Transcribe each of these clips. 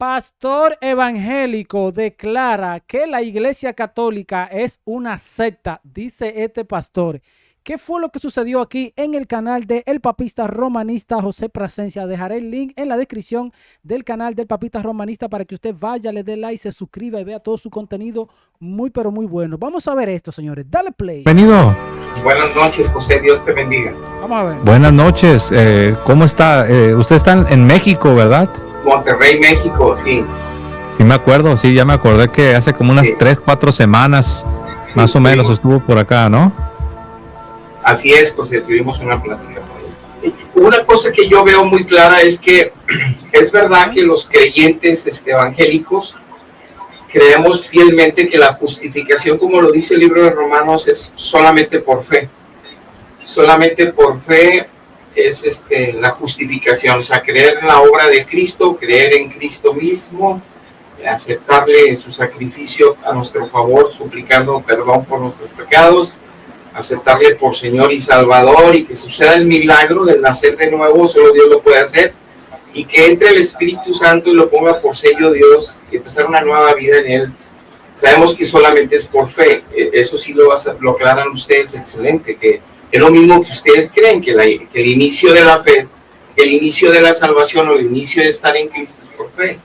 Pastor evangélico declara que la Iglesia Católica es una secta, dice este pastor. ¿Qué fue lo que sucedió aquí en el canal de El Papista Romanista José Plasencia? Dejaré el link en la descripción del canal del Papista Romanista para que usted vaya, le dé like, se suscriba y vea todo su contenido muy pero muy bueno. Vamos a ver esto, señores. Dale play. Bienvenido. Buenas noches, José. Dios te bendiga. Vamos a ver. Buenas noches. ¿Cómo está? Usted está en México, ¿verdad? Monterrey, México, sí. Sí, me acuerdo. Sí, ya me acordé que hace como unas 3-4 semanas, más o menos, estuvo por acá, ¿no? Así es, José. Tuvimos una plática por ahí. Una cosa que yo veo muy clara es que es verdad que los creyentes evangélicos creemos fielmente que la justificación, como lo dice el libro de Romanos, es solamente por fe. Solamente por fe es la justificación, o sea, creer en la obra de Cristo, creer en Cristo mismo, aceptarle su sacrificio a nuestro favor, suplicando perdón por nuestros pecados, aceptarle por Señor y Salvador, y que suceda el milagro del nacer de nuevo, solo Dios lo puede hacer, y que entre el Espíritu Santo y lo ponga por sello Dios y empezar una nueva vida en Él. Sabemos que solamente es por fe, eso sí lo aclaran ustedes, excelente, que es lo mismo que ustedes creen, que el inicio de la fe, que el inicio de la salvación o el inicio de estar en Cristo es por fe.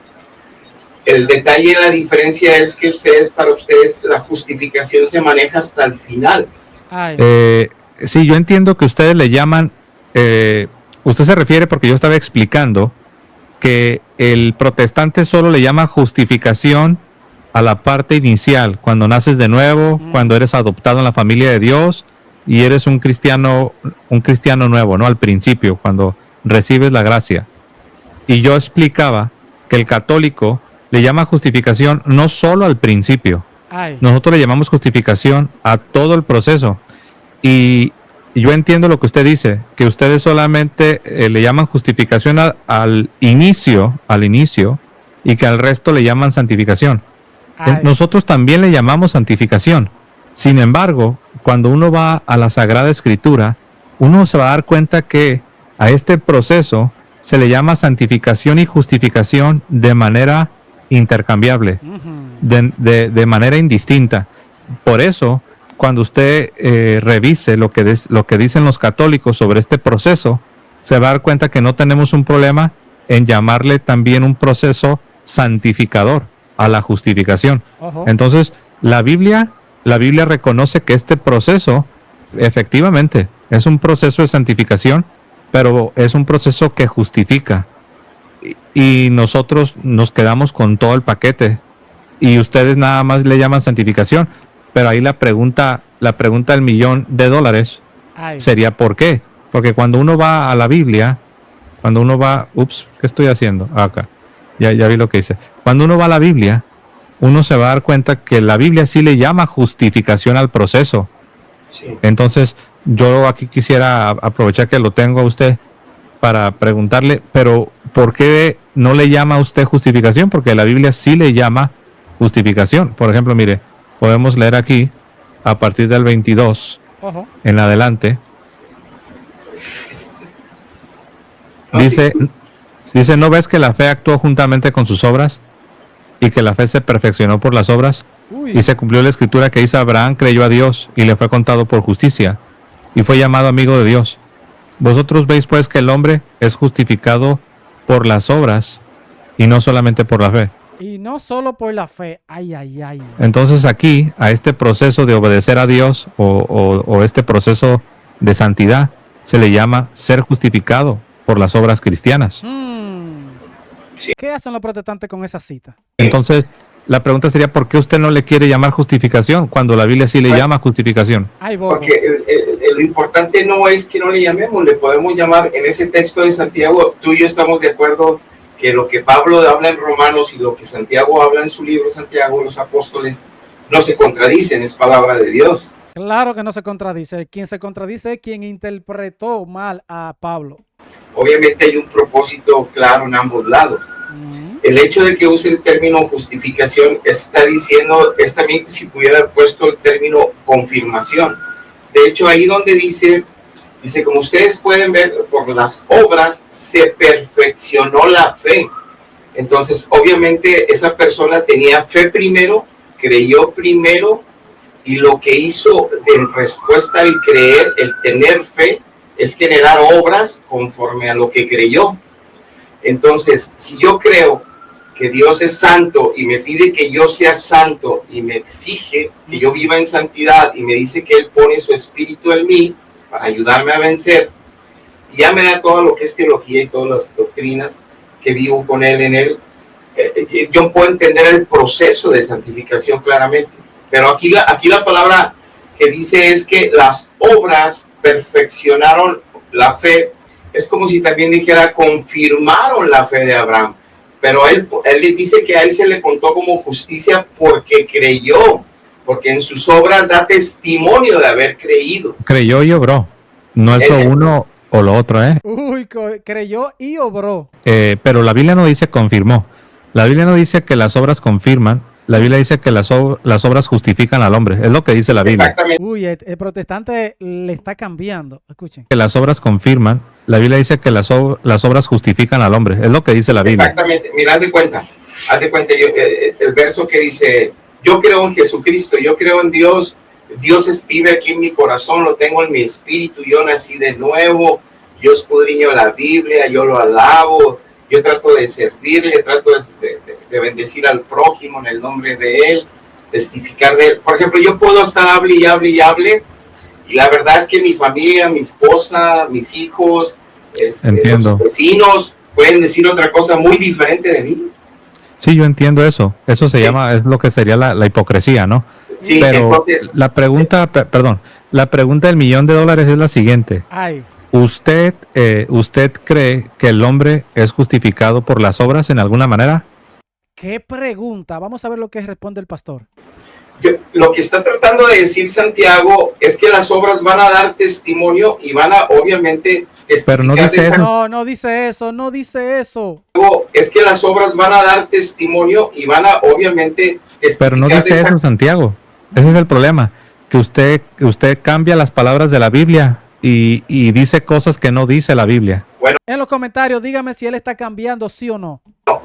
El detalle de la diferencia es que para ustedes, la justificación se maneja hasta el final. Sí, yo entiendo que ustedes le llaman, usted se refiere, porque yo estaba explicando que el protestante solo le llama justificación a la parte inicial, cuando naces de nuevo, cuando eres adoptado en la familia de Dios y eres un cristiano nuevo, ¿no? Al principio, cuando recibes la gracia. Y yo explicaba que el católico le llama justificación no solo al principio. Nosotros le llamamos justificación a todo el proceso. Y yo entiendo lo que usted dice, que ustedes solamente le llaman justificación al inicio, y que al resto le llaman santificación. Nosotros también le llamamos santificación. Sin embargo, cuando uno va a la Sagrada Escritura, uno se va a dar cuenta que a este proceso se le llama santificación y justificación de manera intercambiable, de manera indistinta. Por eso, cuando usted revise lo que dicen los católicos sobre este proceso, se va a dar cuenta que no tenemos un problema en llamarle también un proceso santificador a la justificación. Entonces, la Biblia reconoce que este proceso, efectivamente, es un proceso de santificación, pero es un proceso que justifica. Y nosotros nos quedamos con todo el paquete. Y ustedes nada más le llaman santificación. Pero ahí la pregunta del $1,000,000 sería ¿por qué? Porque cuando uno va a la Biblia, ¿qué estoy haciendo? Acá, ya vi lo que dice. Cuando uno va a la Biblia, uno se va a dar cuenta que la Biblia sí le llama justificación al proceso. Sí. Entonces, yo aquí quisiera aprovechar que lo tengo a usted para preguntarle, pero ¿por qué no le llama a usted justificación? Porque la Biblia sí le llama justificación. Por ejemplo, mire, podemos leer aquí, a partir del 22, en adelante. Dice, ¿no ves que la fe actuó juntamente con sus obras? Y que la fe se perfeccionó por las obras. Y se cumplió la escritura que dice: Abraham creyó a Dios y le fue contado por justicia, y fue llamado amigo de Dios. Vosotros veis pues que el hombre es justificado por las obras y no solamente por la fe. Y no solo por la fe. Entonces aquí, a este proceso de obedecer a Dios o este proceso de santidad, se le llama ser justificado por las obras cristianas. ¿Qué hacen los protestantes con esa cita? Entonces, la pregunta sería, ¿por qué usted no le quiere llamar justificación cuando la Biblia sí le llama justificación? Porque lo importante no es que no le llamemos, le podemos llamar en ese texto de Santiago. Tú y yo estamos de acuerdo que lo que Pablo habla en Romanos y lo que Santiago habla en su libro Santiago, los apóstoles, no se contradicen, es palabra de Dios. Claro que no se contradice. Quien se contradice es quien interpretó mal a Pablo. Obviamente hay un propósito claro en ambos lados. El hecho de que use el término justificación está diciendo, es también si pudiera haber puesto el término confirmación. De hecho, ahí donde dice, como ustedes pueden ver, por las obras se perfeccionó la fe. Entonces, obviamente, esa persona tenía fe primero, creyó primero, y lo que hizo en respuesta al creer, el tener fe, es generar obras conforme a lo que creyó. Entonces, si yo creo que Dios es santo y me pide que yo sea santo y me exige que yo viva en santidad y me dice que Él pone su espíritu en mí para ayudarme a vencer, y ya me da todo lo que es teología y todas las doctrinas que vivo con Él en Él, yo puedo entender el proceso de santificación claramente. Pero aquí la palabra que dice es que las obras perfeccionaron la fe. Es como si también dijera confirmaron la fe de Abraham. Pero él le dice que a él se le contó como justicia porque creyó, porque en sus obras da testimonio de haber creído. Creyó y obró. No es lo uno o lo otro, ¿eh? Uy, creyó y obró. Pero la Biblia no dice confirmó. La Biblia no dice que las obras confirman. La Biblia dice que las obras justifican al hombre. Es lo que dice la Biblia. Exactamente. Uy, el protestante le está cambiando. Escuchen. Que las obras confirman. La Biblia dice que las obras justifican al hombre. Es lo que dice la Biblia. Exactamente. Mira, haz de cuenta el verso que dice, yo creo en Jesucristo, yo creo en Dios, Dios vive aquí en mi corazón, lo tengo en mi espíritu, yo nací de nuevo, yo escudriño la Biblia, yo lo alabo, yo trato de servirle, trato de bendecir al prójimo en el nombre de Él, testificar de Él. Por ejemplo, yo puedo estar hable y la verdad es que mi familia, mi esposa, mis hijos, los vecinos pueden decir otra cosa muy diferente de mí. Sí, yo entiendo eso. Eso se llama, es lo que sería la hipocresía, ¿no? Sí, pero entonces, la pregunta del $1,000,000 es la siguiente. Ay. ¿Usted cree que el hombre es justificado por las obras en alguna manera? ¿Qué pregunta? Vamos a ver lo que responde el pastor. Lo que está tratando de decir Santiago es que las obras van a dar testimonio y van a, obviamente, pero no dice eso. No dice eso, no dice eso. Es que las obras van a dar testimonio y van a, obviamente, pero no dice eso, Santiago. Ese es el problema, que usted cambia las palabras de la Biblia y dice cosas que no dice la Biblia. Bueno, en los comentarios dígame si él está cambiando, sí o no.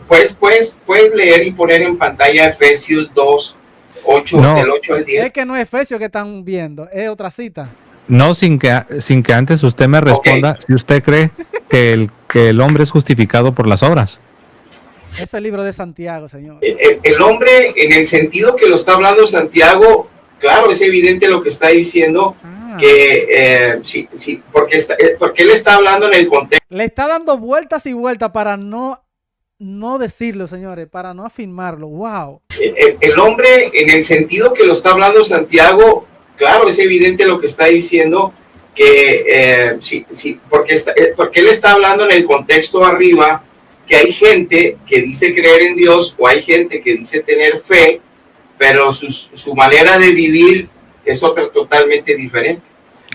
Pues puedes leer y poner en pantalla Efesios 2, 8, no, del 8 al 10. Es que no es Efesios que están viendo, es otra cita. No, sin que antes usted me responda, okay, si usted cree que el hombre es justificado por las obras. Es el libro de Santiago, señor. El hombre, en el sentido que lo está hablando Santiago, claro, es evidente lo que está diciendo, que sí, porque él está hablando en el contexto. Le está dando vueltas y vueltas para no decirlo, señores, para no afirmarlo. Wow. El hombre, en el sentido que lo está hablando Santiago, claro, es evidente lo que está diciendo, que sí, porque él está hablando en el contexto arriba, que hay gente que dice creer en Dios o hay gente que dice tener fe, pero su manera de vivir es otra totalmente diferente.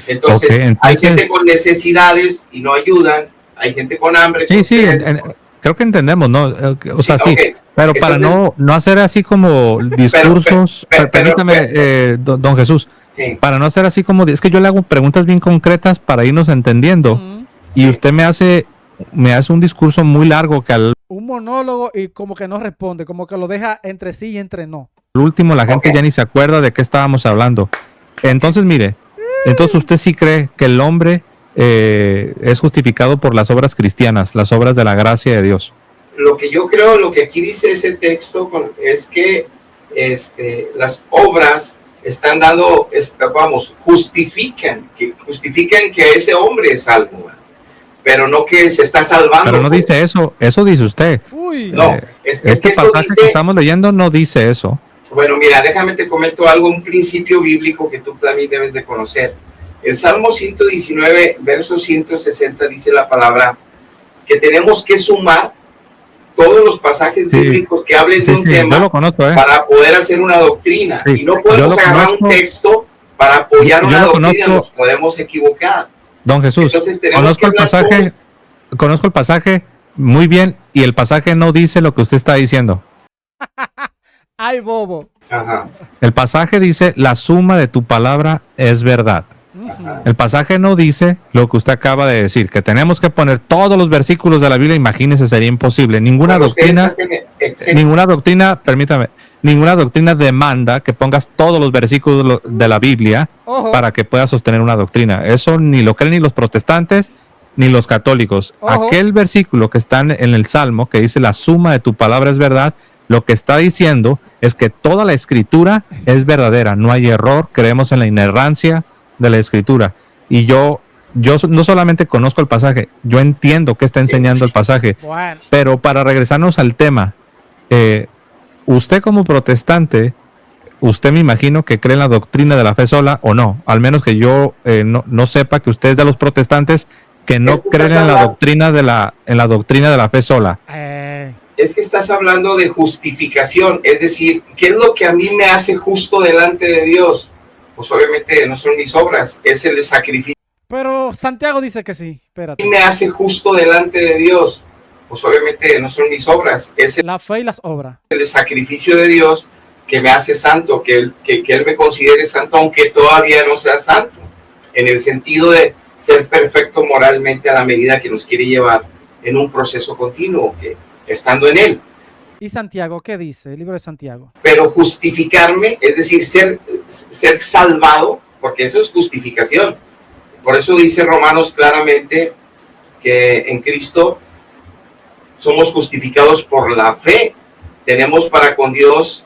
Entonces, hay gente con necesidades y no ayudan, hay gente con hambre. Sí, creo que entendemos, ¿no? O sea, sí, pero entonces, para no hacer así como discursos, permítame, don Jesús, sí, para no hacer así como, es que yo le hago preguntas bien concretas para irnos entendiendo, y usted me hace un discurso muy largo que un monólogo y como que no responde, como que lo deja entre sí y entre no. Al último la gente ya ni se acuerda de qué estábamos hablando. Entonces, mire, entonces usted sí cree que el hombre es justificado por las obras cristianas, las obras de la gracia de Dios. Lo que yo creo, lo que aquí dice ese texto es que las obras están dando, justifican que ese hombre es salvo, pero no que se está salvando. Pero no dice eso dice usted. Uy. No, este pasaje que estamos leyendo no dice eso. Bueno, mira, déjame te comento algo, un principio bíblico que tú también debes de conocer. El Salmo 119, verso 160 dice la palabra que tenemos que sumar todos los pasajes bíblicos que hablen de un tema para poder hacer una doctrina. Y no podemos agarrar un texto para apoyar una doctrina, nos podemos equivocar. Don Jesús, entonces, conozco el pasaje muy bien y el pasaje no dice lo que usted está diciendo. Ay, bobo. Ajá. El pasaje dice, la suma de tu palabra es verdad. Ajá. El pasaje no dice lo que usted acaba de decir, que tenemos que poner todos los versículos de la Biblia. Imagínese, sería imposible. Ninguna doctrina, permítame, ninguna doctrina demanda que pongas todos los versículos de la Biblia para que puedas sostener una doctrina. Eso ni lo creen ni los protestantes ni los católicos. Aquel versículo que está en el Salmo, que dice la suma de tu palabra es verdad, lo que está diciendo es que toda la escritura es verdadera, no hay error, creemos en la inerrancia de la escritura. Y yo no solamente conozco el pasaje, yo entiendo qué está enseñando el pasaje. Bueno. Pero para regresarnos al tema, usted como protestante, usted me imagino que cree en la doctrina de la fe sola o no, al menos que yo no sepa que usted es de los protestantes que no creen en la doctrina de la fe sola. Es que estás hablando de justificación, es decir, ¿qué es lo que a mí me hace justo delante de Dios? Pues obviamente no son mis obras, es el sacrificio. Pero Santiago dice que sí, espérate. ¿Qué me hace justo delante de Dios? Pues obviamente no son mis obras, es la fe y las obras. El sacrificio de Dios que me hace santo, que Él me considere santo, aunque todavía no sea santo, en el sentido de ser perfecto moralmente a la medida que nos quiere llevar en un proceso continuo, que estando en Él. ¿Y Santiago qué dice? El libro de Santiago. Pero justificarme, es decir, ser salvado, porque eso es justificación. Por eso dice Romanos claramente que en Cristo somos justificados por la fe. Tenemos para con Dios,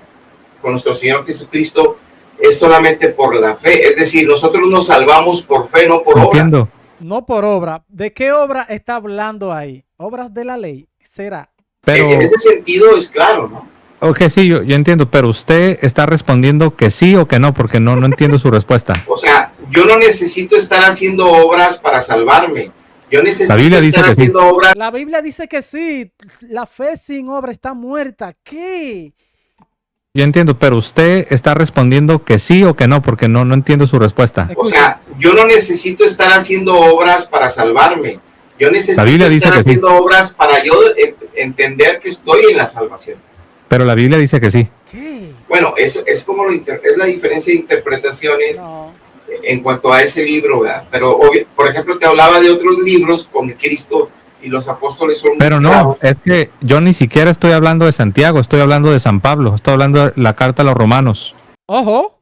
con nuestro Señor Jesucristo, es solamente por la fe. Es decir, nosotros nos salvamos por fe, no por obras. No por obra. ¿De qué obra está hablando ahí? ¿Obras de la ley? ¿Será? Pero, en ese sentido es claro, ¿no? Ok, sí, yo entiendo, pero usted está respondiendo que sí o que no, porque no entiendo su respuesta. O sea, yo no necesito estar haciendo obras para salvarme. Yo necesito estar haciendo obras. La Biblia dice que sí. La fe sin obra está muerta. ¿Qué? Yo entiendo, pero usted está respondiendo que sí o que no, porque no entiendo su respuesta. O sea, yo no necesito estar haciendo obras para salvarme. Yo necesito estar haciendo obras para yo entender que estoy en la salvación. Pero la Biblia dice que sí. ¿Qué? Bueno, eso es como es la diferencia de interpretaciones en cuanto a ese libro, ¿verdad? Pero, por ejemplo, te hablaba de otros libros con Cristo y los apóstoles son... Pero no, es que yo ni siquiera estoy hablando de Santiago, estoy hablando de San Pablo, estoy hablando de la carta a los romanos. Ojo.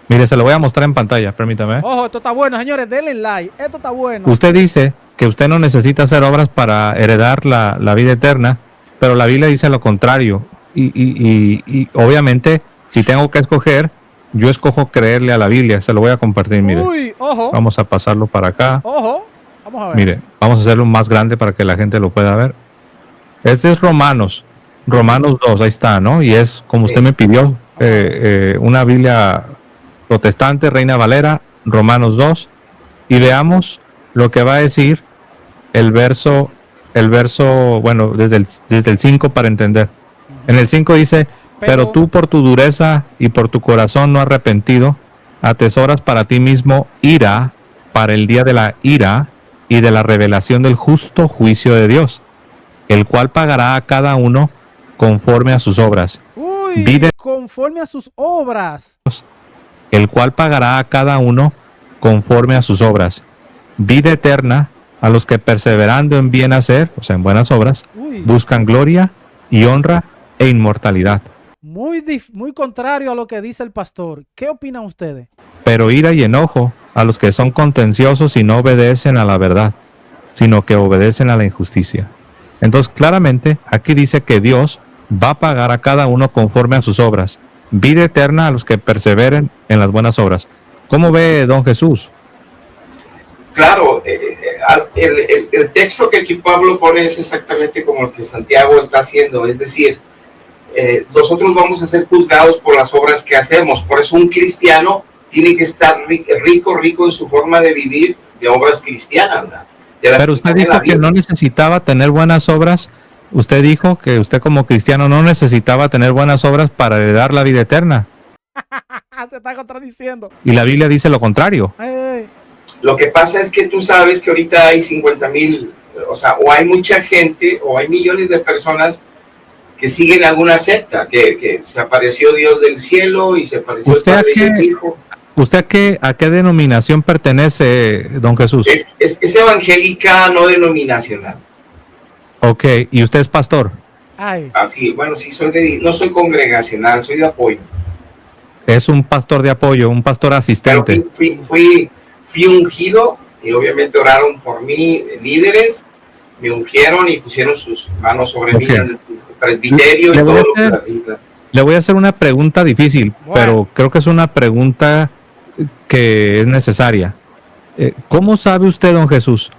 Mire, se lo voy a mostrar en pantalla, permítame. Ojo, esto está bueno, señores, denle like, esto está bueno. Usted dice que usted no necesita hacer obras para heredar la vida eterna, pero la Biblia dice lo contrario. Y obviamente, si tengo que escoger, yo escojo creerle a la Biblia. Se lo voy a compartir, mire. Uy, ojo. Vamos a pasarlo para acá. Ojo, vamos a ver. Mire, vamos a hacerlo más grande para que la gente lo pueda ver. Este es Romanos 2, ahí está, ¿no? Y es como usted me pidió, una Biblia protestante, Reina Valera, Romanos 2. Y veamos lo que va a decir el verso, bueno, desde el 5 para entender. En el 5 dice, pero tú por tu dureza y por tu corazón no arrepentido, atesoras para ti mismo ira para el día de la ira y de la revelación del justo juicio de Dios, el cual pagará a cada uno conforme a sus obras. Conforme a sus obras. El cual pagará a cada uno conforme a sus obras. Vida eterna a los que perseverando en bien hacer, o sea, en buenas obras, buscan gloria y honra e inmortalidad. Muy contrario a lo que dice el pastor. ¿Qué opinan ustedes? Pero ira y enojo a los que son contenciosos y no obedecen a la verdad, sino que obedecen a la injusticia. Entonces, claramente, aquí dice que Dios va a pagar a cada uno conforme a sus obras. Vida eterna a los que perseveren en las buenas obras. ¿Cómo ve don Jesús? Claro, el texto que aquí Pablo pone es exactamente como el que Santiago está haciendo, es decir, nosotros vamos a ser juzgados por las obras que hacemos. Por eso un cristiano tiene que estar rico en su forma de vivir de obras cristianas, ¿verdad? Pero usted dijo que no necesitaba tener buenas obras. Usted dijo que usted como cristiano no necesitaba tener buenas obras para heredar la vida eterna. Se está contradiciendo. Y la Biblia dice lo contrario. Lo que pasa es que tú sabes que ahorita hay 50,000, o sea, o hay mucha gente, o hay millones de personas que siguen alguna secta, que se apareció Dios del cielo y se apareció el Padre y el Hijo. ¿Usted a qué denominación pertenece, don Jesús? Es evangélica no denominacional. Ok, ¿y usted es pastor? Ay, Así, bueno, sí, no soy congregacional, soy de apoyo. Es un pastor de apoyo, un pastor Pero asistente. fui ungido y obviamente oraron por mí, líderes, me ungieron y pusieron sus manos sobre mí en el presbiterio y todo lo que la Biblia. Le voy a hacer una pregunta difícil, Bueno. pero creo que es una pregunta que es necesaria. ¿Cómo sabe usted, don Jesús?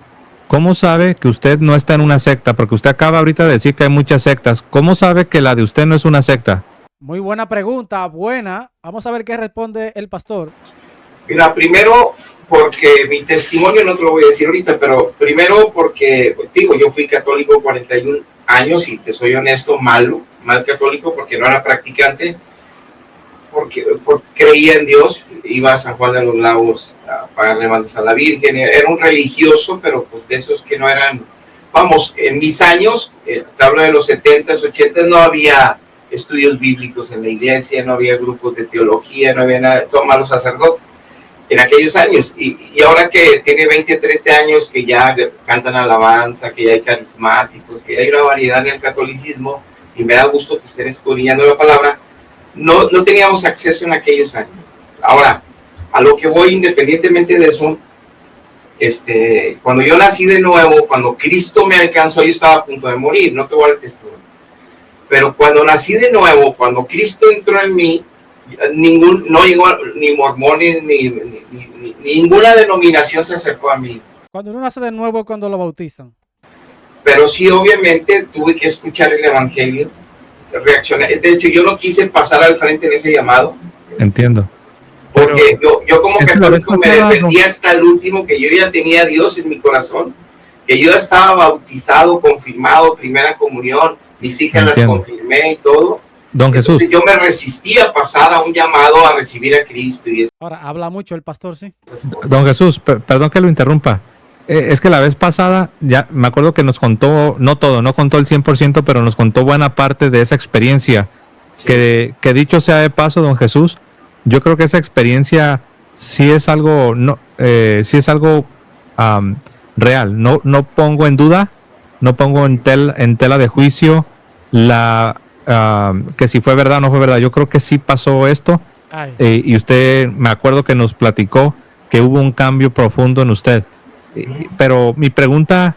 ¿Cómo sabe que usted no está en una secta? Porque usted acaba ahorita de decir que hay muchas sectas. ¿Cómo sabe que la de usted no es una secta? muy buena pregunta, buena. Vamos a ver qué responde el pastor. Mira, primero, porque mi testimonio no te lo voy a decir ahorita, pero primero porque, digo, yo fui católico 41 años y te soy honesto, mal católico porque no era practicante, porque creía en Dios, iba a San Juan de los Lagos a pagarle mandas a la Virgen, era un religioso, pero pues de esos que no eran, vamos, en mis años, te hablo de los 70s, 80s, no había estudios bíblicos en la iglesia, no había grupos de teología, no había nada, todos los sacerdotes en aquellos años, y ahora que tiene 20, 30 años que ya cantan alabanza, que ya hay carismáticos, que ya hay una variedad en el catolicismo, y me da gusto que estén escudriñando la palabra, no teníamos acceso en aquellos años. Ahora, a lo que voy, independientemente de eso, cuando yo nací de nuevo, cuando Cristo me alcanzó, yo estaba a punto de morir, no te voy a dar testimonio, pero cuando nací de nuevo, cuando Cristo entró en mí, no llegó ni mormones ni ninguna denominación se acercó a mí. Cuando uno nace de nuevo, cuando lo bautizan. Pero sí, obviamente, tuve que escuchar el evangelio, reaccionar. De hecho, yo no quise pasar al frente en ese llamado. Entiendo. Porque yo como católico me pasada, defendí hasta el último, que yo ya tenía a Dios en mi corazón, que yo ya estaba bautizado, confirmado, primera comunión, mis hijas las confirmé y todo. Don Entonces, Jesús, yo me resistí a pasar a un llamado a recibir a Cristo. Y Ahora, habla mucho el pastor, sí. don Jesús, perdón que lo interrumpa. Es que la vez pasada, ya me acuerdo que nos contó, no todo, no contó el 100%, pero nos contó buena parte de esa experiencia. Sí. Que dicho sea de paso, don Jesús, yo creo que esa experiencia sí es algo, sí es algo real. No pongo en duda, no pongo en tela de juicio que si fue verdad o no fue verdad. Yo creo que sí pasó esto. Y usted, me acuerdo que nos platicó que hubo un cambio profundo en usted. Pero mi pregunta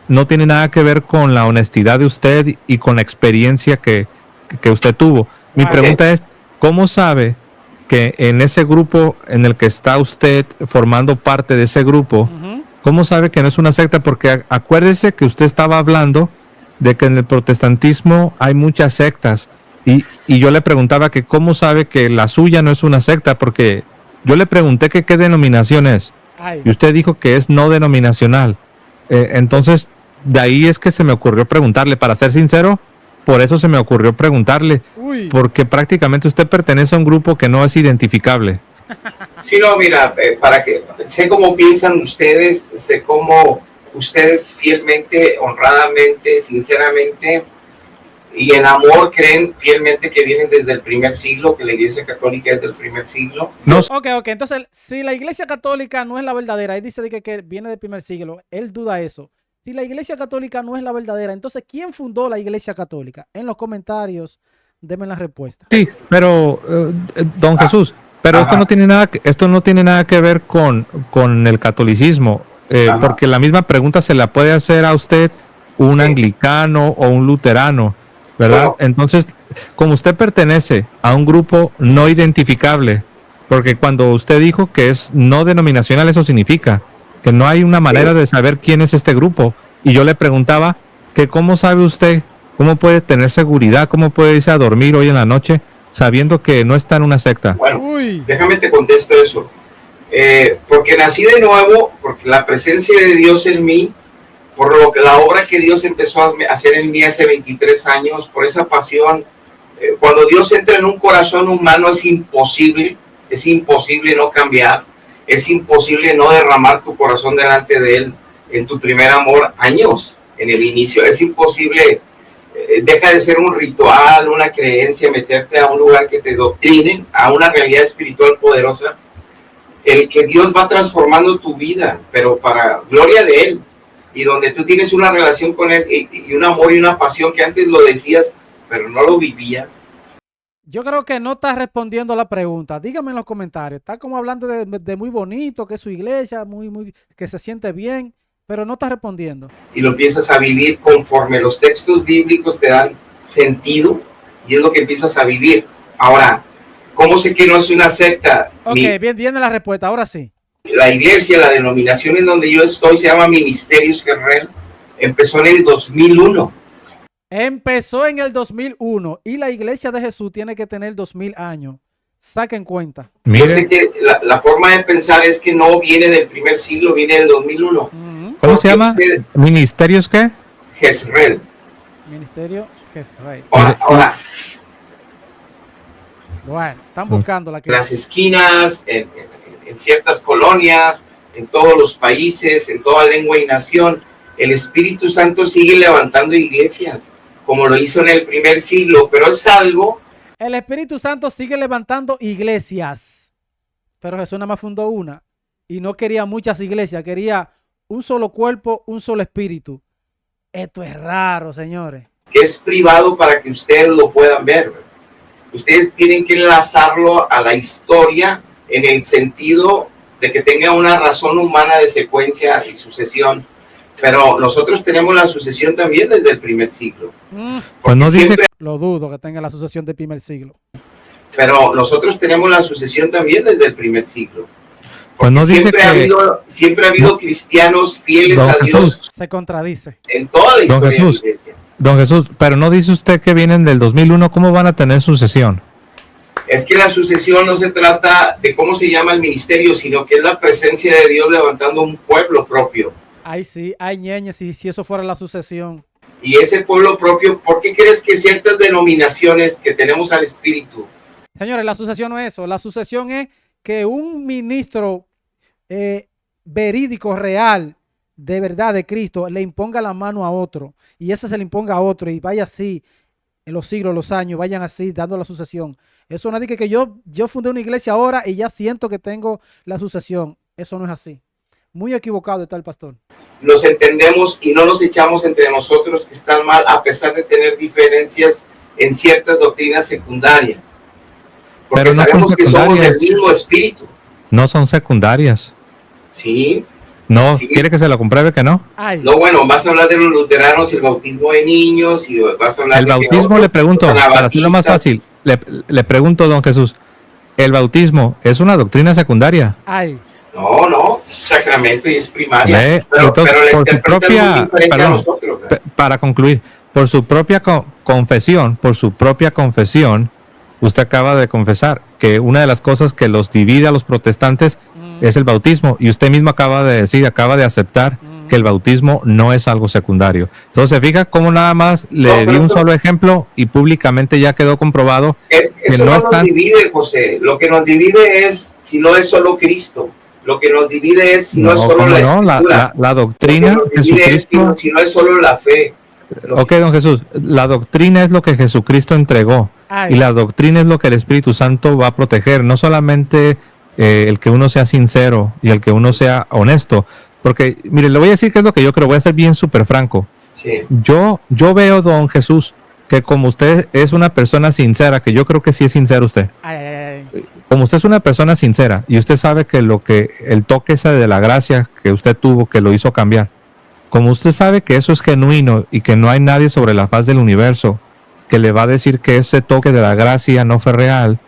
no tiene nada que ver con la honestidad de usted y con la experiencia que usted tuvo. Mi pregunta es, ¿cómo sabe que en ese grupo en el que está usted formando parte de ese grupo, cómo sabe que no es una secta? Porque acuérdese que usted estaba hablando de que en el protestantismo hay muchas sectas y yo le preguntaba que cómo sabe que la suya no es una secta, porque yo le pregunté que qué denominación es y usted dijo que es no denominacional. Entonces de ahí es que se me ocurrió preguntarle, para ser sincero, por eso se me ocurrió preguntarle, porque prácticamente usted pertenece a un grupo que no es identificable. Sí, no, mira, para que sé cómo piensan ustedes, sé cómo ustedes fielmente, honradamente, sinceramente y en amor creen fielmente que vienen desde el primer siglo, que la Iglesia Católica es del primer siglo. No. Ok, entonces si la Iglesia Católica no es la verdadera, él dice que viene del primer siglo, él duda eso. Si la Iglesia Católica no es la verdadera, entonces ¿quién fundó la Iglesia Católica? En los comentarios denme la respuesta. Sí, pero don Jesús, pero esto no tiene nada que ver con el catolicismo. Porque la misma pregunta se la puede hacer a usted un anglicano o un luterano, ¿verdad? Entonces, como usted pertenece a un grupo no identificable, porque cuando usted dijo que es no denominacional, eso significa que no hay una manera de saber quién es este grupo. Y yo le preguntaba que cómo sabe usted, cómo puede tener seguridad, cómo puede irse a dormir hoy en la noche sabiendo que no está en una secta. Bueno, déjame te contesto eso. Porque nací de nuevo, porque la presencia de Dios en mí, por lo que la obra que Dios empezó a hacer en mí hace 23 años, por esa pasión, cuando Dios entra en un corazón humano es imposible no cambiar, es imposible no derramar tu corazón delante de Él en tu primer amor, años en el inicio, es imposible, deja de ser un ritual, una creencia, meterte a un lugar que te doctrinen, a una realidad espiritual poderosa. el que Dios va transformando tu vida, pero para gloria de Él, y donde tú tienes una relación con Él y un amor y una pasión que antes lo decías, pero no lo vivías. Yo creo que no está respondiendo a la pregunta. Dígame en los comentarios. Está como hablando de muy bonito, que es su iglesia, que se siente bien, pero no está respondiendo. Y lo empiezas a vivir conforme los textos bíblicos te dan sentido, y es lo que empiezas a vivir. Ahora, ¿cómo sé que no es una secta? Ok, bien, viene la respuesta, ahora sí. La iglesia, la denominación en donde yo estoy, se llama Ministerios Jezreel. Empezó en el 2001. Empezó en el 2001 y la iglesia de Jesús tiene que tener 2000 años. Saquen cuenta. Yo sé que la forma de pensar es que no viene del primer siglo, viene del 2001. ¿Cómo se llama? ¿Ministerios qué? Jezreel. Ministerio Jezreel. Ahora, bueno, están buscando la que... las esquinas, en ciertas colonias, en todos los países, en toda lengua y nación, el Espíritu Santo sigue levantando iglesias, como lo hizo en el primer siglo, pero es algo... El Espíritu Santo sigue levantando iglesias, pero Jesús nada más fundó una y no quería muchas iglesias, quería un solo cuerpo, un solo espíritu. Esto es raro, señores. Que es privado para que ustedes lo puedan ver. Ustedes tienen que enlazarlo a la historia en el sentido de que tenga una razón humana de secuencia y sucesión. Pero nosotros tenemos la sucesión también desde el primer siglo. Pues no dice... Lo dudo que tenga la sucesión del primer siglo. Pero nosotros tenemos la sucesión también desde el primer siglo. Pues no dice que... siempre ha habido cristianos fieles a Dios. Se contradice. En toda la historia de la iglesia. Don Jesús, pero no dice usted que vienen del 2001, ¿cómo van a tener sucesión? Es que la sucesión no se trata de cómo se llama el ministerio, sino que es la presencia de Dios levantando un pueblo propio. Ay, sí, ay, ñeñe, si eso fuera la sucesión. Y ese pueblo propio, ¿por qué crees que ciertas denominaciones que tenemos al Espíritu? Señores, la sucesión no es eso. La sucesión es que un ministro verídico, real, de verdad, de Cristo, le imponga la mano a otro. Y ese se le imponga a otro y vaya así, en los siglos, los años, vayan así, dando la sucesión. Eso no es que yo fundé una iglesia ahora y ya siento que tengo la sucesión. Eso no es así. Muy equivocado está el pastor. Nos entendemos y no nos echamos entre nosotros que están mal, a pesar de tener diferencias en ciertas doctrinas secundarias. Porque pero no sabemos que somos del mismo espíritu. No son secundarias. Sí. No, sí. ¿Quiere que se lo compruebe que no? Ay. No, bueno, vas a hablar de los luteranos y el bautismo de niños y vas a hablar el bautismo, le pregunto, para hacerlo más fácil, le pregunto, don Jesús, ¿el bautismo es una doctrina secundaria? Ay. No, es sacramento y es primaria. Entonces, pero la por su propia, a nosotros, para concluir, por su propia confesión, usted acaba de confesar que una de las cosas que los divide a los protestantes es el bautismo, y usted mismo acaba de aceptar que el bautismo no es algo secundario. Entonces, ¿se fija cómo nada más le di un solo ejemplo y públicamente ya quedó comprobado que no nos divide, José? Lo que nos divide es si no es solo Cristo. Lo que nos divide es si no es solo la escritura. La doctrina de Jesucristo. Si no es solo la fe. Ok, don Jesús, la doctrina es lo que Jesucristo entregó. Ay. Y la doctrina es lo que el Espíritu Santo va a proteger, no solamente el que uno sea sincero y el que uno sea honesto. Porque, mire, le voy a decir qué es lo que yo creo, voy a ser bien súper franco. Sí. Yo veo, don Jesús, que como usted es una persona sincera, que yo creo que sí es sincero usted. Ay. Como usted es una persona sincera y usted sabe que el toque ese de la gracia que usted tuvo, que lo hizo cambiar, como usted sabe que eso es genuino y que no hay nadie sobre la faz del universo que le va a decir que ese toque de la gracia no fue real,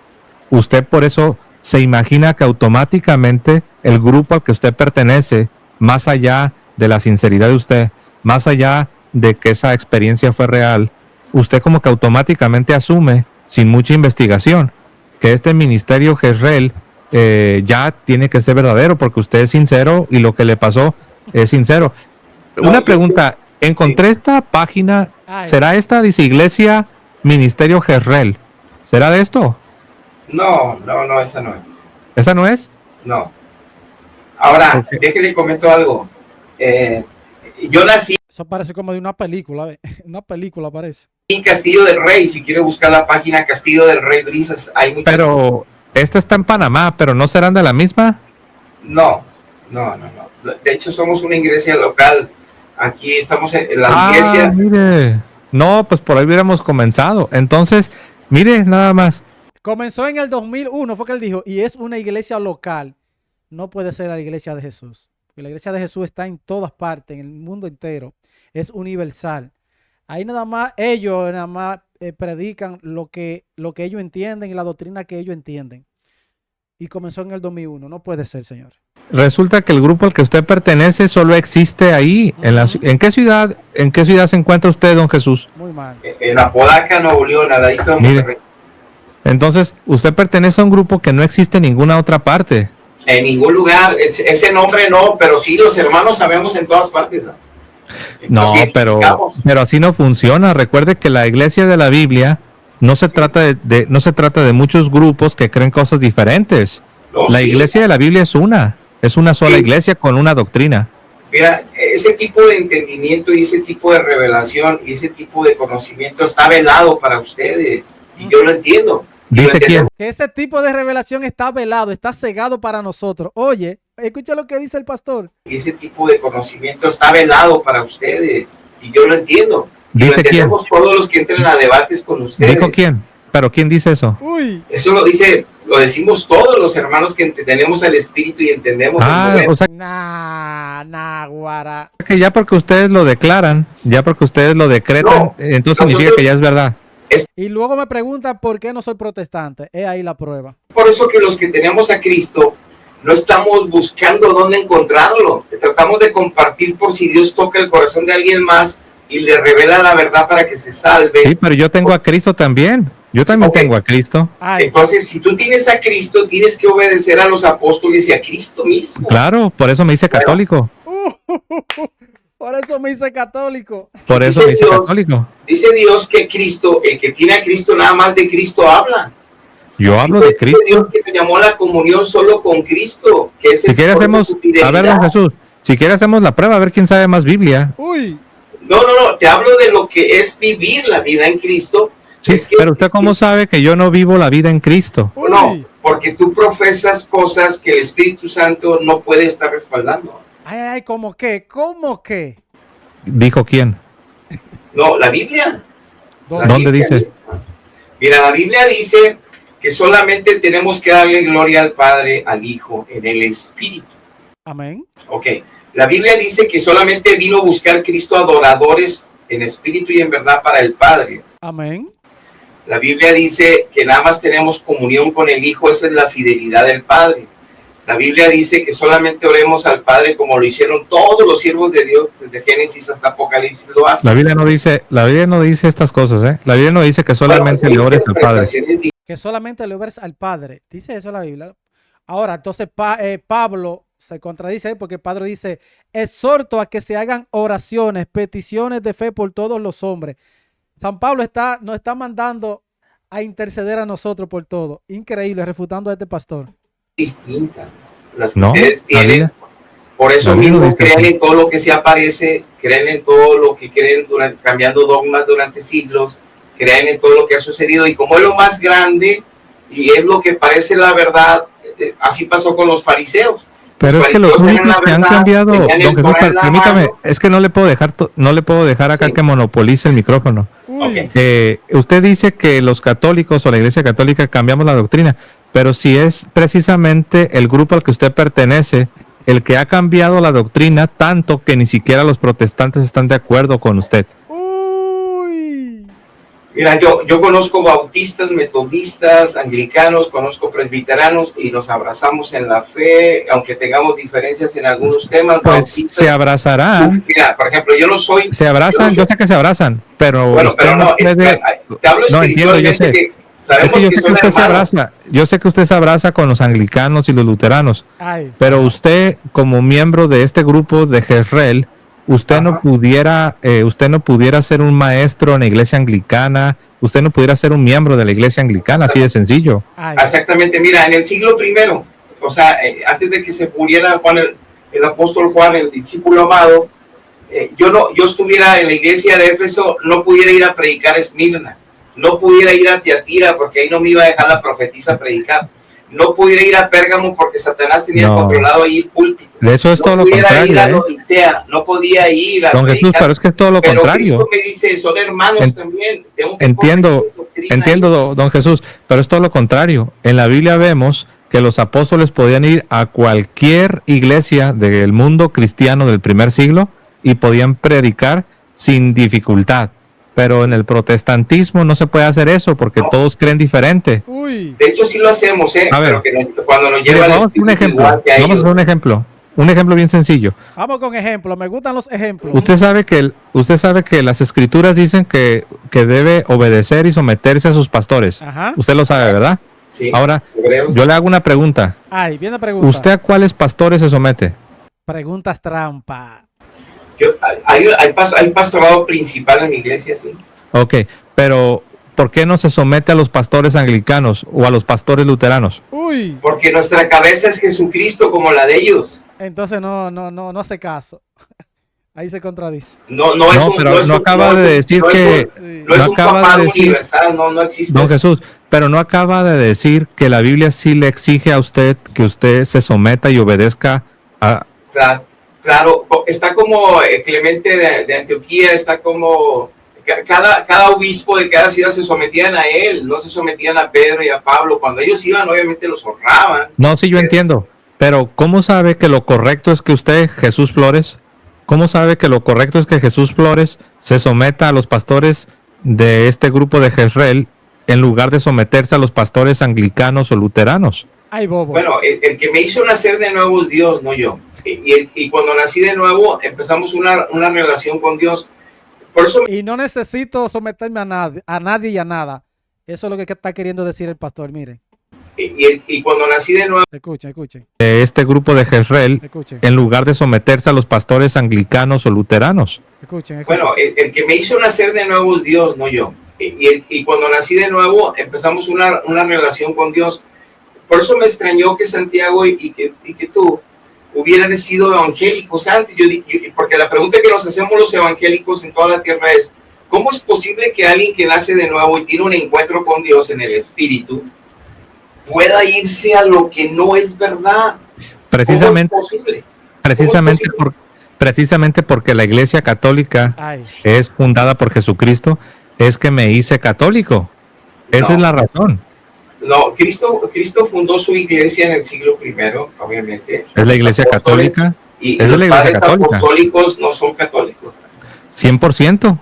usted por eso se imagina que automáticamente el grupo al que usted pertenece, más allá de la sinceridad de usted, más allá de que esa experiencia fue real, usted como que automáticamente asume, sin mucha investigación, que este ministerio Jezreel ya tiene que ser verdadero porque usted es sincero y lo que le pasó es sincero. Una pregunta, encontré esta página, ¿será esta, dice Iglesia Ministerio Jezreel? ¿Será de esto? No, esa no es. ¿Esa no es? No. Ahora, déjele comento algo. Yo nací... Eso parece como de una película, una película parece. En Castillo del Rey, si quiere buscar la página Castillo del Rey Brisas, hay muchas... Pero esta está en Panamá, pero ¿no serán de la misma? No. De hecho, somos una iglesia local. Aquí estamos en la iglesia. Mire. No, pues por ahí hubiéramos comenzado. Entonces, mire, nada más. Comenzó en el 2001, fue que él dijo, y es una iglesia local. No puede ser la iglesia de Jesús. Porque la iglesia de Jesús está en todas partes, en el mundo entero. Es universal. Ahí nada más ellos predican lo que ellos entienden y la doctrina que ellos entienden. Y comenzó en el 2001. No puede ser, señor. Resulta que el grupo al que usted pertenece solo existe ahí. ¿En qué ciudad se encuentra usted, don Jesús? Muy mal. En Apodaca, Nuevo León, al ladito de Monterrey. Entonces, usted pertenece a un grupo que no existe en ninguna otra parte. En ningún lugar. Ese nombre no, pero sí los hermanos sabemos en todas partes, ¿no? No, pero así no funciona. Recuerde que la iglesia de la Biblia no se trata de muchos grupos que creen cosas diferentes. La iglesia de la Biblia es una sola iglesia con una doctrina. Mira, ese tipo de entendimiento y ese tipo de revelación y ese tipo de conocimiento está velado para ustedes. Y yo lo entiendo. ¿Dice quién? Que ese tipo de revelación está velado, está cegado para nosotros. Oye, escucha lo que dice el pastor. Y ese tipo de conocimiento está velado para ustedes. Y yo lo entiendo. ¿Dice quién? Todos los que entren a debates con ustedes. ¿Dijo quién? ¿Pero quién dice eso? Uy. Eso lo decimos todos los hermanos que tenemos el espíritu y entendemos. O sea, guara. Que ya porque ustedes lo declaran, ya porque ustedes lo decretan, entonces significa que ya es verdad. Y luego me preguntan por qué no soy protestante. Es ahí la prueba. Por eso que los que tenemos a Cristo no estamos buscando dónde encontrarlo. Tratamos de compartir por si Dios toca el corazón de alguien más y le revela la verdad para que se salve. Sí, pero yo tengo a Cristo también. Yo también tengo a Cristo. Entonces, si tú tienes a Cristo, tienes que obedecer a los apóstoles y a Cristo mismo. Claro, por eso me hice católico. Por eso me hice católico. Por eso me hice católico. Dice Dios que Cristo, el que tiene a Cristo, nada más de Cristo habla. Yo hablo de Cristo. Dice Dios que me llamó a la comunión solo con Cristo. Que si quiere hacemos, a ver, don Jesús, si quiere hacemos la prueba, a ver quién sabe más Biblia. Uy. No, te hablo de lo que es vivir la vida en Cristo. Sí, pero usted cómo sabe que yo no vivo la vida en Cristo. No, porque tú profesas cosas que el Espíritu Santo no puede estar respaldando. Ay, ¿cómo qué? ¿Cómo qué? ¿Dijo quién? No, la Biblia. ¿Dónde dice? Misma. Mira, la Biblia dice que solamente tenemos que darle gloria al Padre, al Hijo, en el Espíritu. Amén. Ok. La Biblia dice que solamente vino a buscar Cristo adoradores en espíritu y en verdad para el Padre. Amén. La Biblia dice que nada más tenemos comunión con el Hijo, esa es la fidelidad del Padre. La Biblia dice que solamente oremos al Padre como lo hicieron todos los siervos de Dios, desde Génesis hasta Apocalipsis lo hacen. La Biblia no dice estas cosas, ¿eh? La Biblia no dice que solamente le ores al Padre. Que solamente le ores al Padre. Dice eso la Biblia. Ahora, entonces Pablo se contradice porque el Padre dice, exhorto a que se hagan oraciones, peticiones de fe por todos los hombres. San Pablo nos está mandando a interceder a nosotros por todo. Increíble, refutando a este pastor. Distinta. Las que ustedes tienen. Por eso mismo creen en todo lo que se aparece, creen en todo lo que creen cambiando dogmas durante siglos, creen en todo lo que ha sucedido. Y como es lo más grande y es lo que parece la verdad, así pasó con los fariseos. Pero es que los únicos que han cambiado, don Jesús, permítame, es que no le puedo dejar acá que monopolice el micrófono. Usted dice que los católicos o la Iglesia Católica cambiamos la doctrina, pero si es precisamente el grupo al que usted pertenece el que ha cambiado la doctrina tanto que ni siquiera los protestantes están de acuerdo con usted. Mira, yo conozco bautistas, metodistas, anglicanos, conozco presbiteranos y nos abrazamos en la fe, aunque tengamos diferencias en algunos temas. Pues se abrazarán. Mira, por ejemplo, yo no soy... Se abrazan, yo sé que se abrazan, pero... Bueno, pero no, puede, te hablo no entiendo, yo sé. Es que yo sé que usted se abraza, yo sé que usted se abraza con los anglicanos y los luteranos, pero usted como miembro de este grupo de Jezreel, usted no pudiera ser un maestro en la iglesia anglicana, usted no pudiera ser un miembro de la iglesia anglicana, así de sencillo. Exactamente, mira, en el siglo I, o sea, antes de que se muriera Juan, el apóstol Juan, el discípulo amado, yo estuviera en la iglesia de Éfeso, no pudiera ir a predicar a Esmirna, no pudiera ir a Tiatira, porque ahí no me iba a dejar la profetisa predicar. no pudiera ir a Pérgamo porque Satanás tenía controlado ahí el púlpito. De hecho es todo lo contrario. Ir a la Odisea, no podía ir a Don Jesús, pero es que es todo lo contrario. Cristo me dice, son hermanos también. Entiendo, don Jesús, pero es todo lo contrario. En la Biblia vemos que los apóstoles podían ir a cualquier iglesia del mundo cristiano del primer siglo y podían predicar sin dificultad. Pero en el protestantismo no se puede hacer eso porque todos creen diferente. Uy. De hecho, sí lo hacemos, A ver, pero que cuando nos lleva vamos a hacer un ejemplo. Vamos a hacer un ejemplo. Un ejemplo bien sencillo. Vamos con ejemplos. Me gustan los ejemplos. Usted sabe que las escrituras dicen que debe obedecer y someterse a sus pastores. Ajá. Usted lo sabe, ¿verdad? Sí. Ahora, yo le hago una pregunta. Ay, viene pregunta. ¿Usted a cuáles pastores se somete? Preguntas trampa. Hay pastorado principal en la iglesia, sí. Ok, pero ¿por qué no se somete a los pastores anglicanos o a los pastores luteranos? Uy. Porque nuestra cabeza es Jesucristo como la de ellos. Entonces no hace caso. Ahí se contradice. No acaba de decir que no es un papado universal, no existe. Don Jesús, pero no acaba de decir que la Biblia sí le exige a usted que usted se someta y obedezca a... Claro, está como Clemente de Antioquía, está como cada obispo de cada ciudad se sometían a él, no se sometían a Pedro y a Pablo. Cuando ellos iban, obviamente los honraban. No, sí, yo entiendo, pero ¿cómo sabe que lo correcto es que usted, Jesús Flores, cómo sabe que lo correcto es que Jesús Flores se someta a los pastores de este grupo de Jezreel en lugar de someterse a los pastores anglicanos o luteranos? Ay, bobo. Bueno, el que me hizo nacer de nuevo es Dios, no yo. Y cuando nací de nuevo, empezamos una relación con Dios. Por eso y no necesito someterme a nadie y a nada. Eso es lo que está queriendo decir el pastor, miren. Y cuando nací de nuevo... Escuchen. Este grupo de Jezreel, en lugar de someterse a los pastores anglicanos o luteranos. Escuchen. Bueno, el que me hizo nacer de nuevo es Dios, no yo. Y cuando nací de nuevo, empezamos una relación con Dios. Por eso me extrañó que Santiago y que tú hubieran sido evangélicos antes. Porque la pregunta que nos hacemos los evangélicos en toda la tierra es, ¿cómo es posible que alguien que nace de nuevo y tiene un encuentro con Dios en el Espíritu pueda irse a lo que no es verdad? Precisamente, ¿Cómo es posible? Precisamente porque la Iglesia Católica es fundada por Jesucristo, es que me hice católico. Esa es la razón. No, Cristo fundó su iglesia en el siglo I, obviamente. ¿Es la Iglesia Católica? Y ¿Es los la Iglesia padres Católica? apostólicos no son católicos. 100%.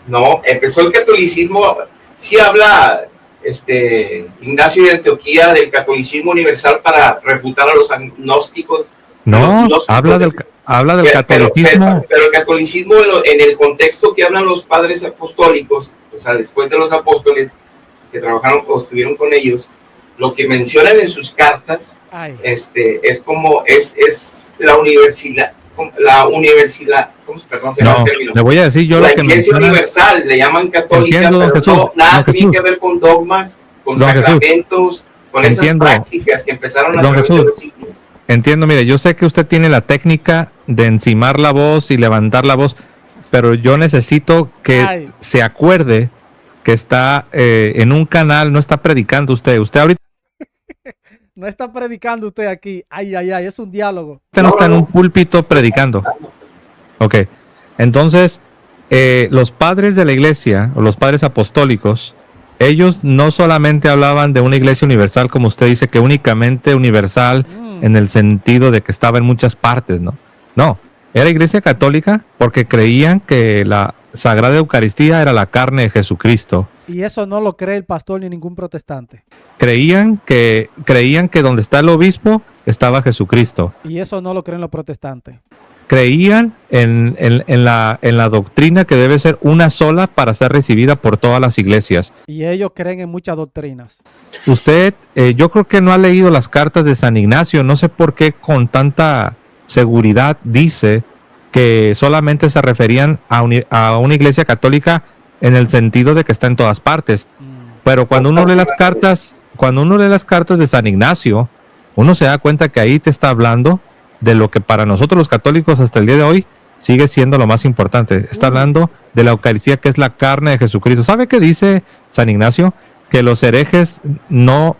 No, empezó el catolicismo, sí habla Ignacio de Antioquía del catolicismo universal para refutar a los agnósticos. No, habla del catolicismo. Pero el catolicismo en el contexto que hablan los padres apostólicos, o sea, después de los apóstoles que trabajaron o estuvieron con ellos, lo que mencionan en sus cartas es como es la universidad, perdón, se llama el término. Le voy a decir yo la lo que iglesia menciona, universal, le llaman católica, entiendo, pero Jesús, nada Jesús, tiene que ver con dogmas, con don sacramentos, Jesús, con esas prácticas que empezaron a don través de Jesús, los siglos. Entiendo, mire, yo sé que usted tiene la técnica de encimar la voz y levantar la voz, pero yo necesito que se acuerde que está en un canal, no está predicando usted. Usted ahorita no está predicando usted aquí. Es un diálogo. Usted no está en un púlpito predicando. Ok. Entonces, los padres de la iglesia, o los padres apostólicos, ellos no solamente hablaban de una iglesia universal, como usted dice, que únicamente universal en el sentido de que estaba en muchas partes, ¿no? No, era iglesia católica porque creían que la Sagrada Eucaristía era la carne de Jesucristo. Y eso no lo cree el pastor ni ningún protestante. Creían que donde está el obispo estaba Jesucristo. Y eso no lo creen los protestantes. Creían en la doctrina que debe ser una sola para ser recibida por todas las iglesias. Y ellos creen en muchas doctrinas. Usted, yo creo que no ha leído las cartas de San Ignacio. No sé por qué con tanta seguridad dice que solamente se referían a una iglesia católica en el sentido de que está en todas partes. Pero cuando uno lee las cartas de San Ignacio, uno se da cuenta que ahí te está hablando de lo que para nosotros los católicos hasta el día de hoy sigue siendo lo más importante. Está hablando de la Eucaristía, que es la carne de Jesucristo. ¿Sabe qué dice San Ignacio? Que los herejes no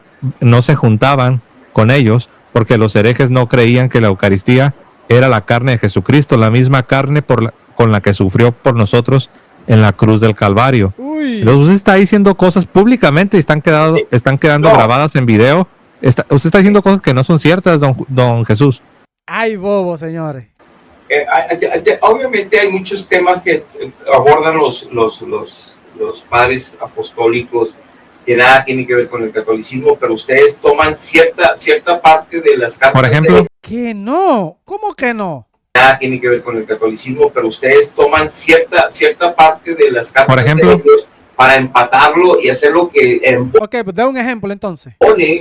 se juntaban con ellos, porque los herejes no creían que la Eucaristía era la carne de Jesucristo, la misma carne con la que sufrió por nosotros en la cruz del Calvario. Uy. Entonces usted está diciendo cosas públicamente y están quedando grabadas en video. Usted está diciendo cosas que no son ciertas, don Jesús. Ay, bobo, señores. Obviamente hay muchos temas que abordan los padres apostólicos que nada tienen que ver con el catolicismo, pero ustedes toman cierta parte de las cartas. Por ejemplo, ¿Que no? ¿Cómo que no? Nada tiene que ver con el catolicismo, pero ustedes toman cierta parte de las cartas. Por ejemplo, de ellos para empatarlo y hacer lo que Ok, pues da un ejemplo entonces.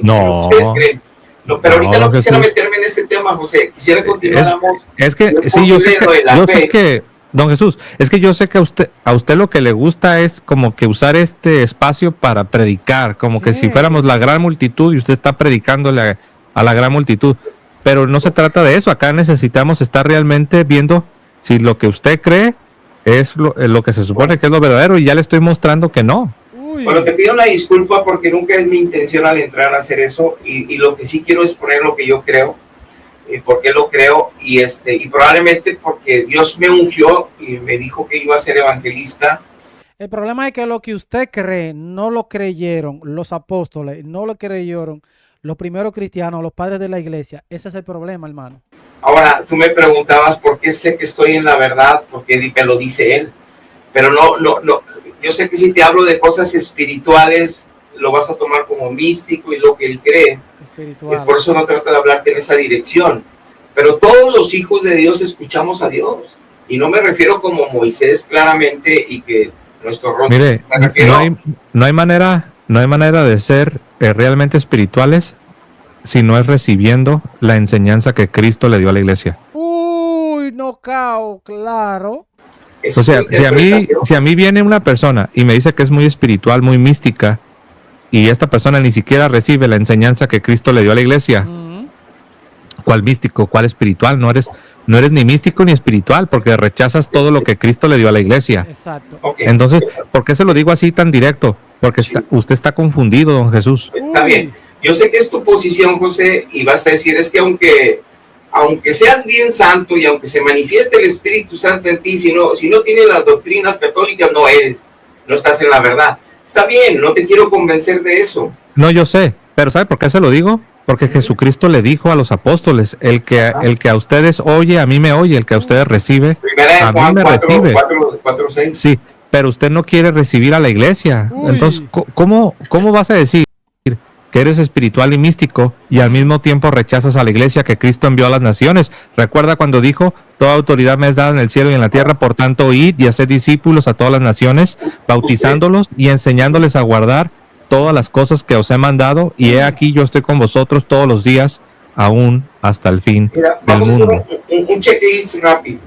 No. Ustedes creen. No, pero ahorita no quisiera Jesús. meterme en ese tema, José. Quisiera continuar. Es que sí, yo sé que, don Jesús, es que yo sé que a usted lo que le gusta es como que usar este espacio para predicar, como que si fuéramos la gran multitud y usted está predicándole a la gran multitud. Pero no se trata de eso. Acá necesitamos estar realmente viendo si lo que usted cree es lo que se supone que es lo verdadero, y ya le estoy mostrando que no. Uy. Bueno, te pido una disculpa porque nunca es mi intención al entrar a hacer eso, y lo que sí quiero es poner lo que yo creo, por qué lo creo, y probablemente porque Dios me ungió y me dijo que iba a ser evangelista. El problema es que lo que usted cree no lo creyeron los apóstoles, no lo creyeron los primeros cristianos, los padres de la iglesia. Ese es el problema, hermano. Ahora, tú me preguntabas por qué sé que estoy en la verdad, porque me lo dice él. Pero no. Yo sé que si te hablo de cosas espirituales, lo vas a tomar como místico y lo que él cree. Espiritual. Por eso no trato de hablarte en esa dirección. Pero todos los hijos de Dios escuchamos a Dios. Y no me refiero como Moisés claramente y que nuestro rol. Mire, no hay manera de ser realmente espirituales si no es recibiendo la enseñanza que Cristo le dio a la iglesia. Uy, no cao, claro. O sea, si a mí viene una persona y me dice que es muy espiritual, muy mística, y esta persona ni siquiera recibe la enseñanza que Cristo le dio a la iglesia, ¿cuál místico? ¿Cuál espiritual? No eres ni místico ni espiritual, porque rechazas todo lo que Cristo le dio a la iglesia. Exacto. Okay. Entonces, ¿por qué se lo digo así tan directo? Porque usted está confundido, don Jesús. Está bien. Yo sé que es tu posición, José, y vas a decir, es que aunque seas bien santo y aunque se manifieste el Espíritu Santo en ti, si no tienes las doctrinas católicas, no estás en la verdad. Está bien, no te quiero convencer de eso. No, yo sé, pero ¿sabe por qué se lo digo? Porque Jesucristo le dijo a los apóstoles, el que a ustedes oye, a mí me oye, el que a ustedes recibe, Primera a de Juan mí me recibe. 4:6. Sí, pero usted no quiere recibir a la iglesia. Uy. Entonces, ¿cómo vas a decir que eres espiritual y místico y al mismo tiempo rechazas a la iglesia que Cristo envió a las naciones? Recuerda cuando dijo, toda autoridad me es dada en el cielo y en la tierra, por tanto id y haced discípulos a todas las naciones, bautizándolos y enseñándoles a guardar todas las cosas que os he mandado, y he aquí yo estoy con vosotros todos los días, aún hasta el fin Mira, del vamos a mundo. hacer un checklist rápido.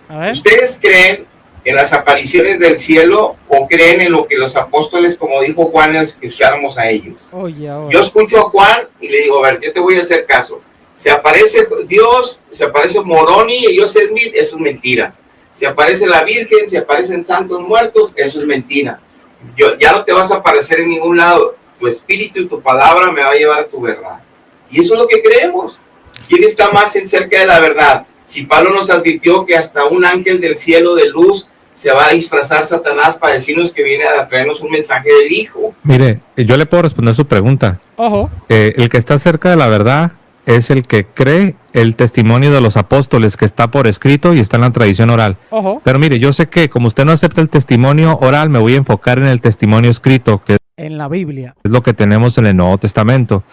A ver. ¿Ustedes creen en las apariciones del cielo o creen en lo que los apóstoles, como dijo Juan, les escucháramos a ellos? Oye, ahora. Yo escucho a Juan y le digo, a ver, yo te voy a hacer caso. Se aparece Dios, se aparece Moroni y Joseph Smith, eso es mentira. Se aparece la Virgen, se aparecen santos muertos, eso es mentira. Ya no te vas a aparecer en ningún lado. Tu espíritu y tu palabra me va a llevar a tu verdad. Y eso es lo que creemos. ¿Quién está más cerca de la verdad? Si Pablo nos advirtió que hasta un ángel del cielo de luz se va a disfrazar Satanás para decirnos que viene a traernos un mensaje del Hijo. Mire, yo le puedo responder su pregunta. Ojo. El que está cerca de la verdad es el que cree el testimonio de los apóstoles que está por escrito y está en la tradición oral. Ojo. Pero mire, yo sé que como usted no acepta el testimonio oral, me voy a enfocar en el testimonio escrito, que En la Biblia. es lo que tenemos en el Nuevo Testamento.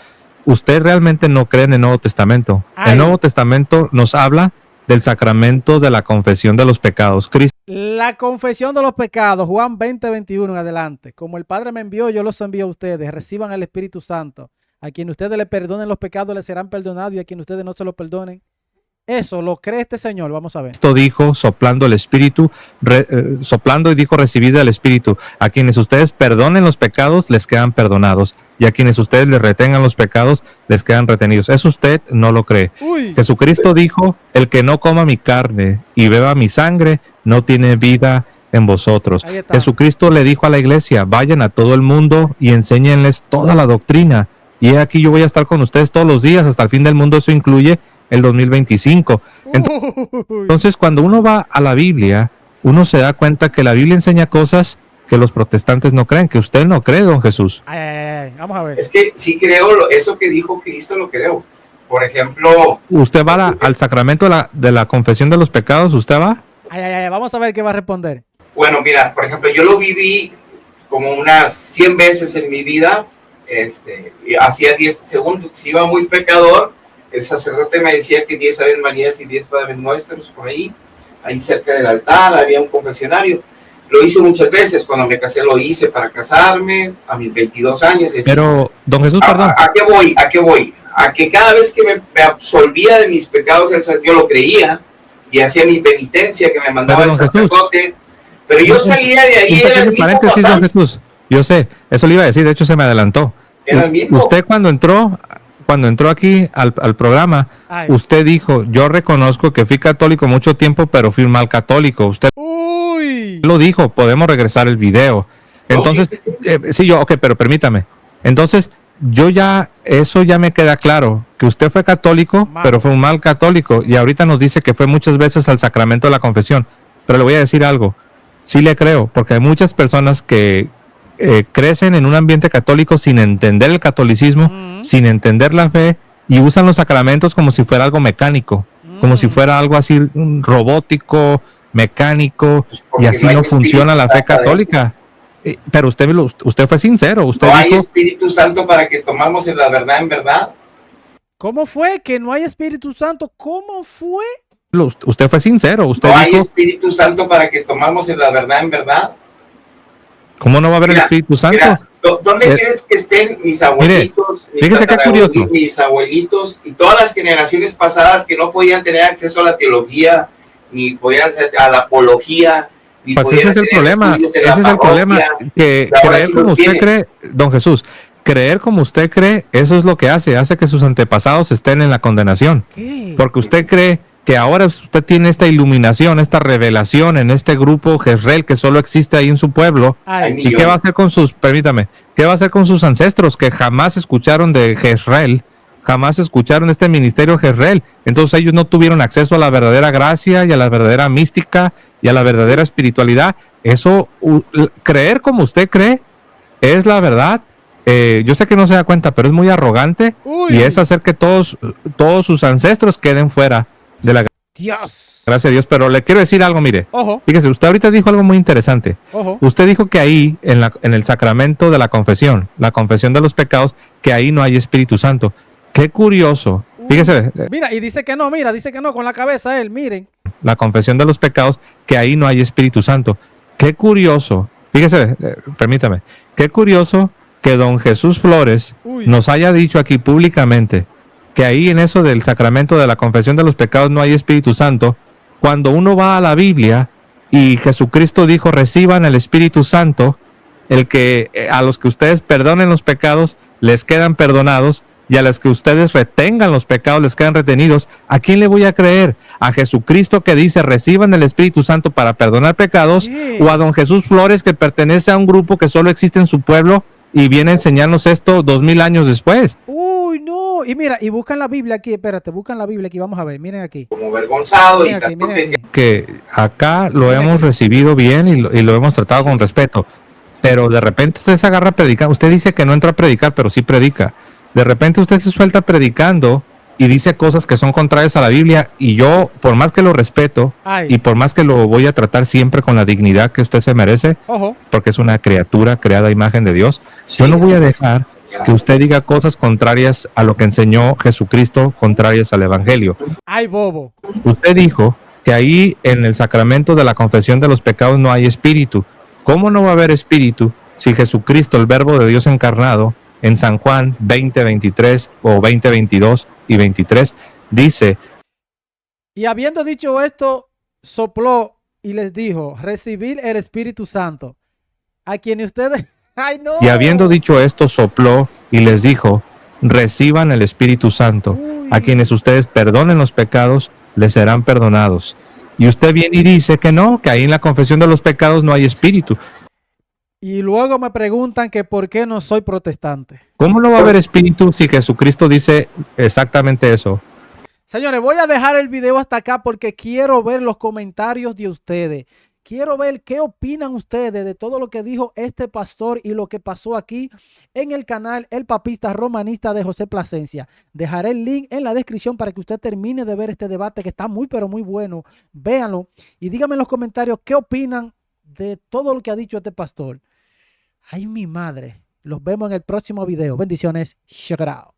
Usted realmente no cree en el Nuevo Testamento. Ay. El Nuevo Testamento nos habla del sacramento de la confesión de los pecados. Cristo La confesión de los pecados, Juan 20:21 en adelante. Como el Padre me envió, yo los envío a ustedes. Reciban el Espíritu Santo. A quien ustedes le perdonen los pecados, les serán perdonados, y a quien ustedes no se los perdonen. Eso lo cree este señor. Vamos a ver. dijo, soplando el Espíritu, soplando y dijo, recibid el Espíritu. A quienes ustedes perdonen los pecados, les quedan perdonados. Y a quienes ustedes les retengan los pecados, les quedan retenidos. Eso usted no lo cree. Uy. Jesucristo dijo, el que no coma mi carne y beba mi sangre, no tiene vida en vosotros. Ahí está. Jesucristo le dijo a la iglesia, vayan a todo el mundo y enséñenles toda la doctrina y aquí yo voy a estar con ustedes todos los días hasta el fin del mundo. Eso incluye el 2025. Entonces, cuando uno va a la Biblia, uno se da cuenta que la Biblia enseña cosas que los protestantes no creen, que usted no cree, don Jesús. Vamos a ver. Es que sí creo, eso que dijo Cristo lo creo. Por ejemplo... ¿Usted va al sacramento de la confesión de los pecados? ¿Usted va? Vamos a ver qué va a responder. Bueno, mira, por ejemplo, yo lo viví como unas 100 veces en mi vida. Hacía 10 segundos, si iba muy pecador, el sacerdote me decía que 10 Aves Marías y 10 Padres Nuestros por ahí cerca del altar, había un confesionario. Lo hice muchas veces, cuando me casé lo hice para casarme, a mis 22 años. Pero, don Jesús, perdón. ¿A qué voy? A que cada vez que me absolvía de mis pecados, yo lo creía, y hacía mi penitencia que me mandaba el sacerdote, Jesús, pero yo salía de ahí, era el mismo paréntesis, don Jesús. Yo sé, eso le iba a decir, de hecho se me adelantó. Era el mismo. Usted cuando entró aquí al programa, usted dijo, yo reconozco que fui católico mucho tiempo, pero fui un mal católico. Usted lo dijo, podemos regresar el video. Entonces, pero permítame. Entonces, eso ya me queda claro, que usted fue católico, pero fue un mal católico, y ahorita nos dice que fue muchas veces al sacramento de la confesión. Pero le voy a decir algo, sí le creo, porque hay muchas personas que crecen en un ambiente católico sin entender el catolicismo, sin entender la fe, y usan los sacramentos como si fuera algo mecánico, como si fuera algo así robótico, mecánico, y así no funciona la fe católica. Pero usted fue sincero. Usted no dijo, hay Espíritu Santo para que tomamos la verdad en verdad. ¿Cómo fue que no hay Espíritu Santo? ¿Cómo fue? Usted fue sincero. Usted no dijo, hay Espíritu Santo para que tomamos la verdad en verdad. ¿Cómo no va a haber el Espíritu Santo? ¿Dónde quieres que estén mis abuelitos, mis abuelitos y todas las generaciones pasadas que no podían tener acceso a la teología, ni podían hacer a la apología? Pues ese es el problema, que creer como usted cree, don Jesús, creer como usted cree, eso es lo que hace que sus antepasados estén en la condenación. ¿Qué? Porque usted cree que ahora usted tiene esta iluminación, esta revelación en este grupo Jezreel que solo existe ahí en su pueblo. ¿Y qué va a hacer con qué va a hacer con sus ancestros que jamás escucharon de Jezreel? Jamás escucharon este ministerio Jezreel. Entonces ellos no tuvieron acceso a la verdadera gracia y a la verdadera mística y a la verdadera espiritualidad. Eso, creer como usted cree, es la verdad. Yo sé que no se da cuenta, pero es muy arrogante. Y es hacer que todos sus ancestros queden fuera de la gracia de Dios. Pero le quiero decir algo, mire. Ojo. Fíjese, usted ahorita dijo algo muy interesante. Ojo. Usted dijo que ahí, en el sacramento de la confesión de los pecados, que ahí no hay Espíritu Santo. Qué curioso. Fíjese. Mira, y dice que no, con la cabeza él, miren. La confesión de los pecados, que ahí no hay Espíritu Santo. Qué curioso. Fíjese, permítame. Qué curioso que don Jesús Flores nos haya dicho aquí públicamente que ahí en eso del sacramento de la confesión de los pecados no hay Espíritu Santo, cuando uno va a la Biblia y Jesucristo dijo, reciban el Espíritu Santo, el que a los que ustedes perdonen los pecados les quedan perdonados, y a las que ustedes retengan los pecados les quedan retenidos. ¿A quién le voy a creer? ¿A Jesucristo que dice reciban el Espíritu Santo para perdonar pecados? ¿O a don Jesús Flores que pertenece a un grupo que solo existe en su pueblo y viene a enseñarnos esto 2000 años después? Uy, no. Y mira, y buscan la Biblia aquí, buscan la Biblia aquí, vamos a ver, miren aquí. Como avergonzado. Miren aquí, miren aquí. Que acá lo hemos recibido bien y lo hemos tratado con respeto. Pero de repente usted se agarra a predicar. Usted dice que no entra a predicar, pero sí predica. De repente usted se suelta predicando y dice cosas que son contrarias a la Biblia, y yo, por más que lo respeto y por más que lo voy a tratar siempre con la dignidad que usted se merece, porque es una criatura creada a imagen de Dios, yo no voy a dejar que usted diga cosas contrarias a lo que enseñó Jesucristo, contrarias al Evangelio. ¡Ay, bobo! Usted dijo que ahí en el sacramento de la confesión de los pecados no hay espíritu. ¿Cómo no va a haber espíritu si Jesucristo, el Verbo de Dios encarnado, en San Juan 20:23 o 20:22 y 23, dice: y habiendo dicho esto, sopló y les dijo, recibid el Espíritu Santo, a quienes ustedes... ¡Ay, no! Y habiendo dicho esto, sopló y les dijo, reciban el Espíritu Santo. A quienes ustedes perdonen los pecados, les serán perdonados. Y usted viene y dice que no, que ahí en la confesión de los pecados no hay espíritu. Y luego me preguntan que por qué no soy protestante. ¿Cómo no va a haber espíritu si Jesucristo dice exactamente eso? Señores, voy a dejar el video hasta acá porque quiero ver los comentarios de ustedes. Quiero ver qué opinan ustedes de todo lo que dijo este pastor y lo que pasó aquí en el canal El Papista Romanista de José Plasencia. Dejaré el link en la descripción para que usted termine de ver este debate que está muy, pero muy bueno. Véanlo y díganme en los comentarios qué opinan de todo lo que ha dicho este pastor. Ay, mi madre. Los vemos en el próximo video. Bendiciones. Check it out.